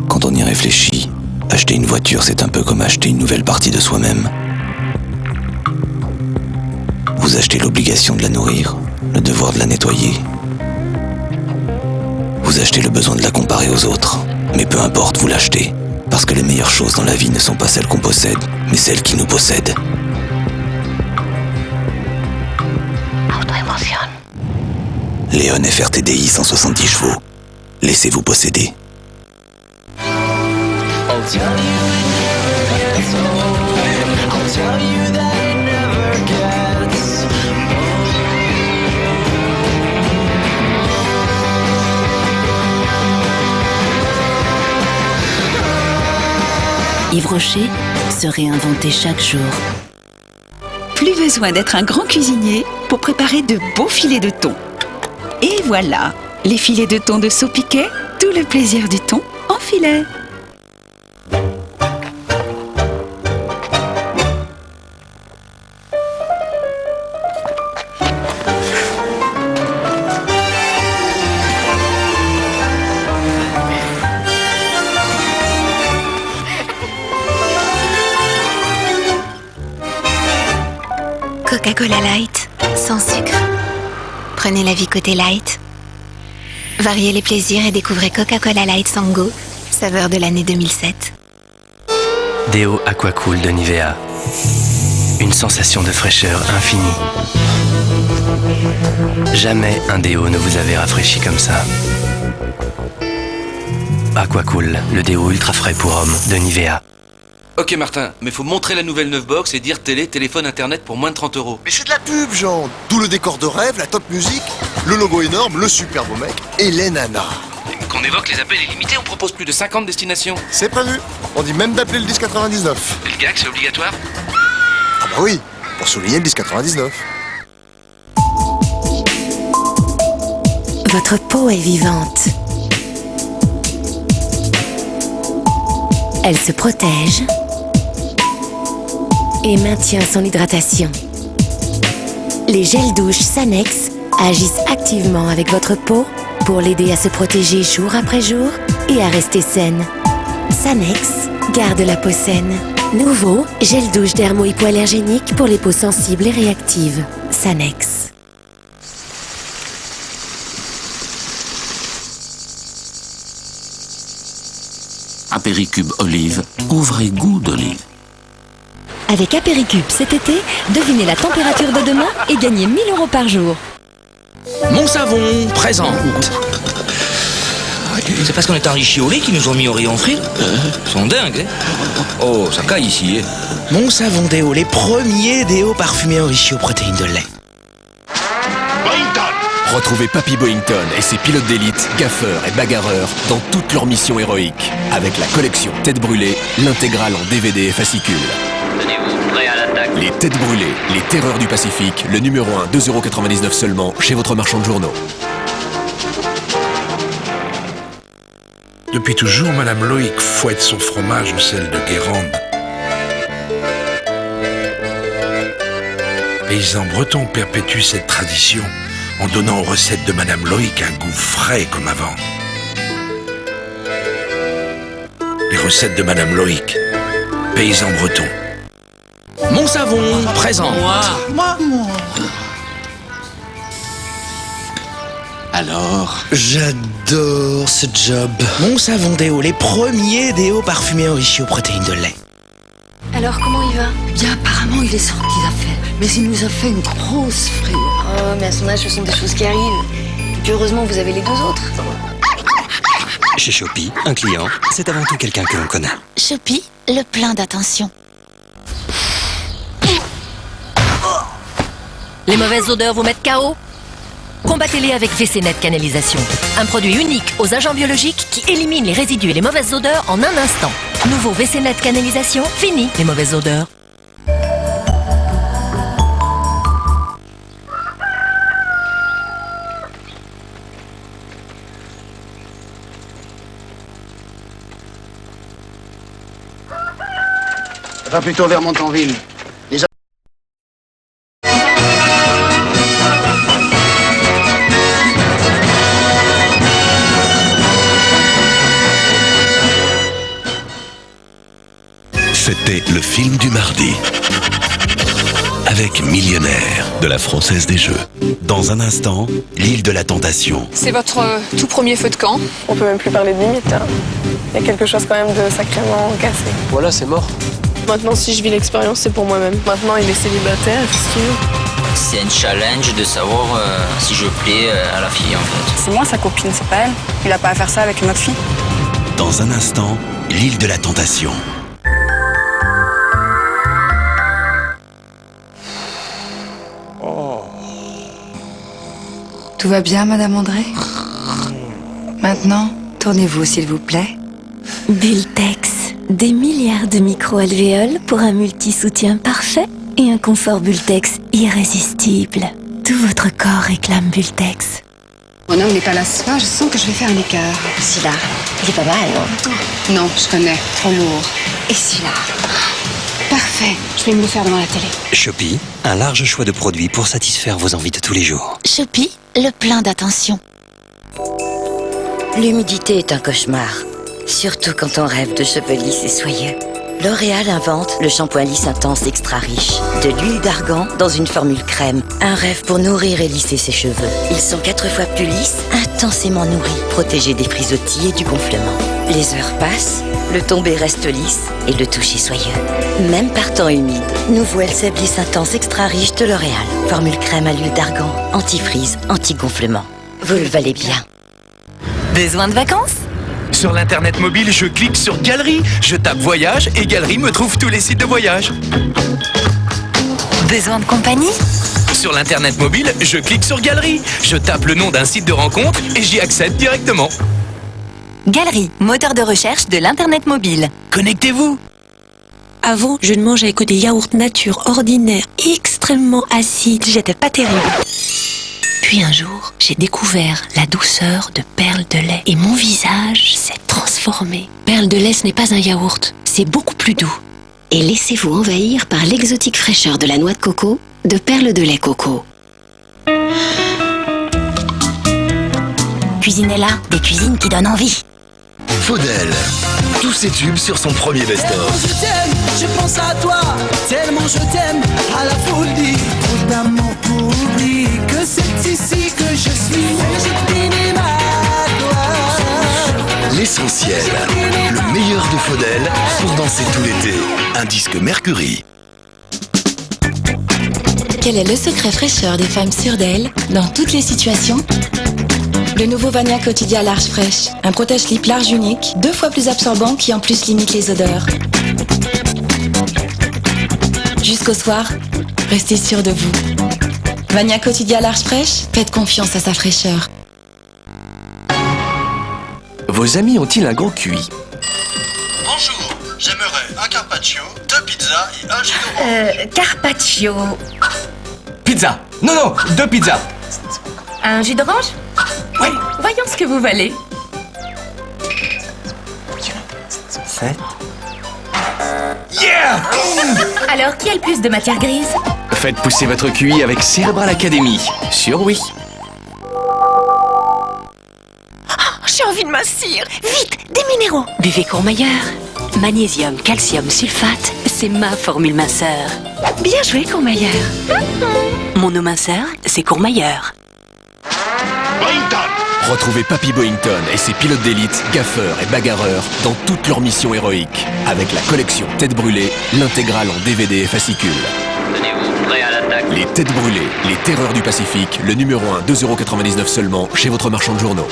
Quand on y réfléchit, acheter une voiture, c'est un peu comme acheter une nouvelle partie de soi-même. Vous achetez l'obligation de la nourrir, le devoir de la nettoyer. Vous achetez le besoin de la comparer aux autres. Mais peu importe, vous l'achetez. Parce que les meilleures choses dans la vie ne sont pas celles qu'on possède, mais celles qui nous possèdent. Autoémotion. Léon FR TDI 170 chevaux. Laissez-vous posséder. I'll tell you it never gets old. I'll tell you that it never gets Yves Rocher, se réinventer chaque jour. Plus besoin d'être un grand cuisinier pour préparer de beaux filets de thon. Et voilà, les filets de thon de Saupiquet, tout le plaisir du thon en filet. Coca-Cola Light, sans sucre. Prenez la vie côté light. Variez les plaisirs et découvrez Coca-Cola Light Sango, saveur de l'année 2007. Déo Aquacool de Nivea. Une sensation de fraîcheur infinie. Jamais un déo ne vous avait rafraîchi comme ça. Aquacool, le déo ultra frais pour hommes de Nivea. Ok Martin, mais faut montrer la nouvelle 9 box et dire télé, téléphone, internet pour moins de 30 €. Mais c'est de la pub, Jean. D'où le décor de rêve, la top musique, le logo énorme, le super beau mec et les nanas. Qu'on évoque les appels illimités, on propose plus de 50 destinations. C'est prévu. On dit même d'appeler le 1099. Et le gag, c'est obligatoire? Ah bah oui, pour souligner le 1099. Votre peau est vivante. Elle se protège et maintient son hydratation. Les gels douche Sanex agissent activement avec votre peau pour l'aider à se protéger jour après jour et à rester saine. Sanex garde la peau saine. Nouveau gel douche dermo-hypoallergénique pour les peaux sensibles et réactives. Sanex. Apéricube Olive, ouvrez goût d'olive. Avec Apéricube cet été, devinez la température de demain et gagnez 1 000 € par jour. Mon Savon présente. C'est parce qu'on est enrichi au lait qu'ils nous ont mis au rayon frit. Ils sont dingues, hein. Oh, ça caille ici, hein. Mon Savon déo, les premiers déos parfumés enrichis aux protéines de lait. Retrouvez Papy Boyington et ses pilotes d'élite, gaffeurs et bagarreurs dans toutes leurs missions héroïques. Avec la collection Têtes brûlées, l'intégrale en DVD et fascicule. Tenez-vous prêt à l'attaque. Les Têtes brûlées, les terreurs du Pacifique, le numéro 1, 2,99 € seulement, chez votre marchand de journaux. Depuis toujours, Madame Loïc fouette son fromage au sel de Guérande. Paysans bretons perpétuent cette tradition en donnant aux recettes de Madame Loïc un goût frais comme avant. Les recettes de Madame Loïc, paysans bretons. Mon Savon présente. Moi. Alors, J'adore ce job. Mon Savon déo, les premiers déos parfumés enrichis aux protéines de lait. Alors, comment il va? Bien, apparemment, il est sorti d'affaires. Mais il nous a fait une grosse frayeur. Oh, mais à son âge, ce sont des choses qui arrivent. Et puis heureusement, vous avez les deux autres. Chez Shopee, un client, c'est avant tout quelqu'un que l'on connaît. Shopee, le plein d'attention. Les mauvaises odeurs vous mettent KO? Combattez-les avec WC-Net Canalisation. Un produit unique aux agents biologiques qui élimine les résidus et les mauvaises odeurs en un instant. Nouveau WC-Net Canalisation, fini les mauvaises odeurs. Va plutôt vers Montanville. Retrouvez le film du mardi avec Millionnaire de la Française des Jeux. Dans un instant, l'île de la Tentation. C'est votre tout premier feu de camp. On peut même plus parler de limite. Hein. Il y a quelque chose quand même de sacrément cassé. Voilà, c'est mort. Maintenant, si je vis l'expérience, c'est pour moi-même. Maintenant, il est célibataire, qu'est-ce que tu veux ? C'est un challenge de savoir si je plais à la fille, en fait. C'est moi sa copine, c'est pas elle. Il a pas à faire ça avec une autre fille. Dans un instant, l'île de la Tentation. Tout va bien, Madame André? Maintenant, tournez-vous, s'il vous plaît. Bultex, des milliards de micro-alvéoles pour un multi-soutien parfait et un confort Bultex irrésistible. Tout votre corps réclame Bultex. Mon homme n'est pas là ce soir, je sens que je vais faire un écart. Celui-là, il est pas mal, non? Non, je connais, trop lourd. Et celui-là? Parfait, je vais me le faire devant la télé. Shopee, un large choix de produits pour satisfaire vos envies de tous les jours. Shopee, le plein d'attention. L'humidité est un cauchemar, surtout quand on rêve de cheveux lisses et soyeux. L'Oréal invente le shampoing lisse intense extra riche. De l'huile d'argan dans une formule crème. Un rêve pour nourrir et lisser ses cheveux. Ils sont 4 fois plus lisses, intensément nourris, protégés des frisottis et du gonflement. Les heures passent, le tombé reste lisse et le toucher soyeux. Même par temps humide, nouveau LC Bliss intense extra riche de L'Oréal. Formule crème à l'huile d'argan, anti-frise, anti-gonflement. Vous le valez bien. Besoin de vacances? Sur l'internet mobile, je clique sur Galerie. Je tape voyage et Galerie me trouve tous les sites de voyage. Besoin de compagnie? Sur l'internet mobile, je clique sur Galerie. Je tape le nom d'un site de rencontre et j'y accède directement. Galerie, moteur de recherche de l'internet mobile. Connectez-vous. Avant, je ne mangeais que des yaourts nature ordinaires, extrêmement acides. J'étais pas terrible. Puis un jour, j'ai découvert la douceur de Perle de lait et mon visage s'est transformé. Perle de lait, ce n'est pas un yaourt, c'est beaucoup plus doux. Et laissez-vous envahir par l'exotique fraîcheur de la noix de coco de Perle de lait coco. Cuisinella, des cuisines qui donnent envie. Faudel, tous ses tubes sur son premier best-of. Je t'aime, je pense à toi, tellement je t'aime, à la folie. Trop d'amour pour oublier que c'est ici que je suis. Je finis ma gloire. L'essentiel, le meilleur de Faudel pour danser tout l'été. Un disque Mercury. Quel est le secret fraîcheur des femmes sûres d'elles dans toutes les situations? Le nouveau Vania Quotidia Large Fraîche, un protège-slip large unique, 2 fois plus absorbant qui en plus limite les odeurs. Jusqu'au soir, restez sûr de vous. Vania Quotidia Large Fraîche, faites confiance à sa fraîcheur. Vos amis ont-ils un gros QI? Bonjour, j'aimerais un carpaccio, 2 pizzas et un jus d'orange. Carpaccio. Pizza. Non, 2 pizzas. Un jus d'orange? Oui. Voyons ce que vous valez. 7. Yeah! Alors, qui a le plus de matière grise? Faites pousser votre QI avec Cerebral Academy. Sur oui. J'ai envie de m'assire. Vite, des minéraux. Buvez Courmayeur. Magnésium, calcium, sulfate, c'est ma formule minceur. Bien joué, Courmayeur. Mon eau minceur, c'est Courmayeur. Retrouvez Papy Boyington et ses pilotes d'élite, gaffeurs et bagarreurs dans toutes leurs missions héroïques. Avec la collection Tête Brûlée, l'intégrale en DVD et fascicule. Tenez-vous prêt à l'attaque. Les Têtes Brûlées, les terreurs du Pacifique, le numéro 1, 2,99€ seulement, chez votre marchand de journaux.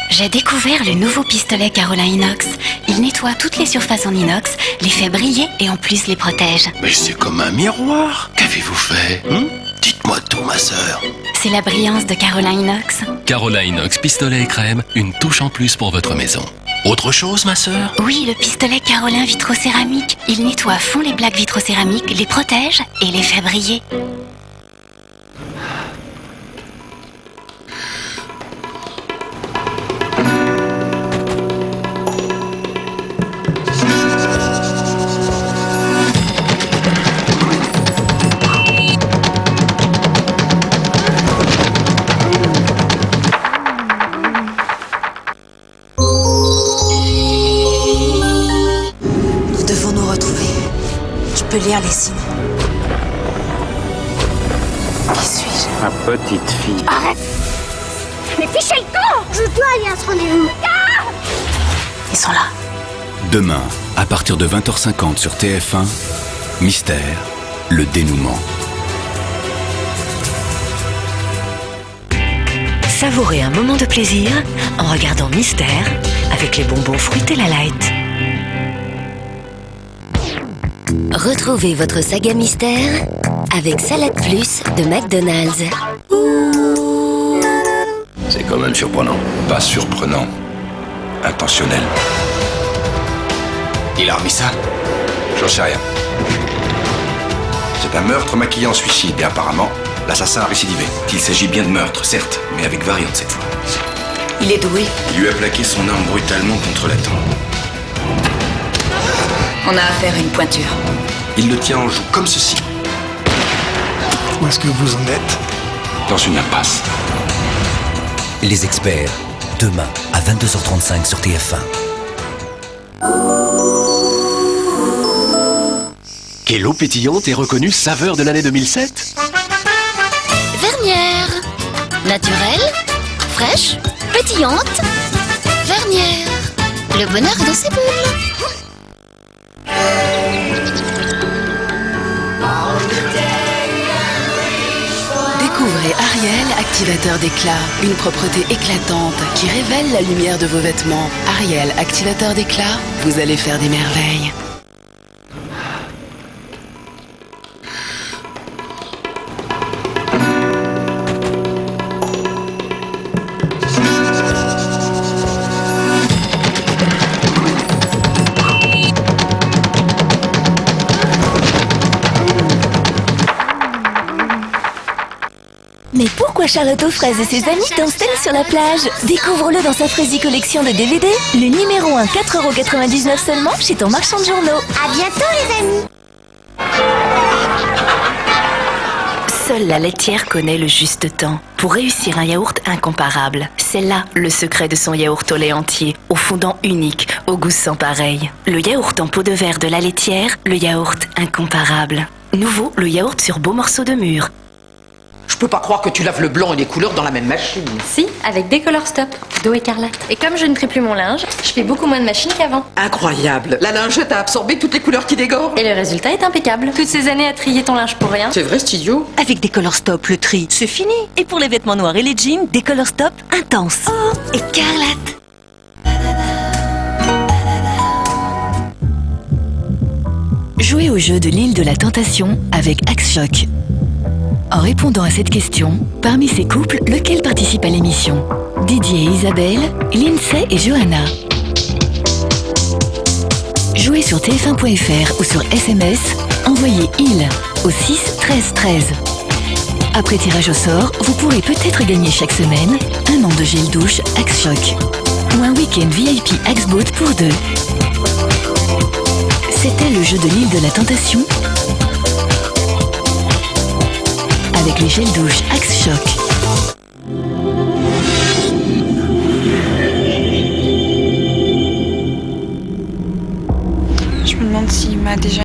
J'ai découvert le nouveau pistolet Carolin Inox. Il nettoie toutes les surfaces en inox, les fait briller et en plus les protège. Mais c'est comme un miroir. Qu'avez-vous fait Dites-moi tout, ma sœur. C'est la brillance de Carolin Inox. Carolin Inox, pistolet et crème, une touche en plus pour votre maison. Autre chose, ma sœur? Oui, le pistolet Carolin vitrocéramique. Il nettoie à fond les plaques vitrocéramiques, les protège et les fait briller. peux lire les signes. Qui suis-je? Ma petite fille. Arrête! Mais fichez le camp! Je dois aller à ce rendez-vous. Ils sont là. Demain, à partir de 20h50 sur TF1, Mystère, le dénouement. Savourez un moment de plaisir en regardant Mystère avec les bonbons Fruit et la Light. Retrouvez votre saga Mystère avec Salade Plus de McDonald's. C'est quand même surprenant. Pas surprenant. Intentionnel. Il a remis ça? J'en sais rien. C'est un meurtre maquillé en suicide et apparemment, l'assassin a récidivé. Il s'agit bien de meurtre, certes, mais avec variante cette fois. Il est doué. Il lui a plaqué son arme brutalement contre la tempe. On a affaire à une pointure. Il le tient en joue comme ceci. Où est-ce que vous en êtes? Dans une impasse. Les experts, demain à 22h35 sur TF1. Quelle eau pétillante est reconnue saveur de l'année 2007? Vernière. Naturelle, fraîche, pétillante. Vernière. Le bonheur est dans ses bulles. Découvrez Ariel, activateur d'éclat. Une propreté éclatante qui révèle la lumière de vos vêtements. Ariel, activateur d'éclat, vous allez faire des merveilles. Mais pourquoi Charlotte aux fraises et ses amis dansent-elles sur la plage? Découvre-le dans sa Fraisy collection de DVD. Le numéro 1, 4,99€ seulement chez ton marchand de journaux. À bientôt les amis. Seule la laitière connaît le juste temps pour réussir un yaourt incomparable. C'est là le secret de son yaourt au lait entier, au fondant unique, au goût sans pareil. Le yaourt en pot de verre de la laitière, le yaourt incomparable. Nouveau, le yaourt sur beaux morceaux de mûre. Je peux pas croire que tu laves le blanc et les couleurs dans la même machine. Si, avec Décolor Stop, d'eau écarlate. Et comme je ne trie plus mon linge, je fais beaucoup moins de machines qu'avant. Incroyable. La lingette a absorbé toutes les couleurs qui dégorgent. Et le résultat est impeccable. Toutes ces années à trier ton linge pour rien. C'est vrai, c'est idiot. Avec Décolor Stop, le tri, c'est fini. Et pour les vêtements noirs et les jeans, Décolor Stop intense. Oh, écarlate. Jouez au jeu de l'île de la tentation avec Axe Choc. En répondant à cette question, parmi ces couples, lequel participe à l'émission? Didier et Isabelle, Lindsay et Johanna. Jouez sur tf1.fr ou sur SMS, envoyez IL au 6 13 13. Après tirage au sort, vous pourrez peut-être gagner chaque semaine un an de gel douche Axe Choc ou un week-end VIP Axe Boat pour deux. C'était le jeu de l'île de la tentation avec les gels douche Axe Choc. Je me demande s'il m'a déjà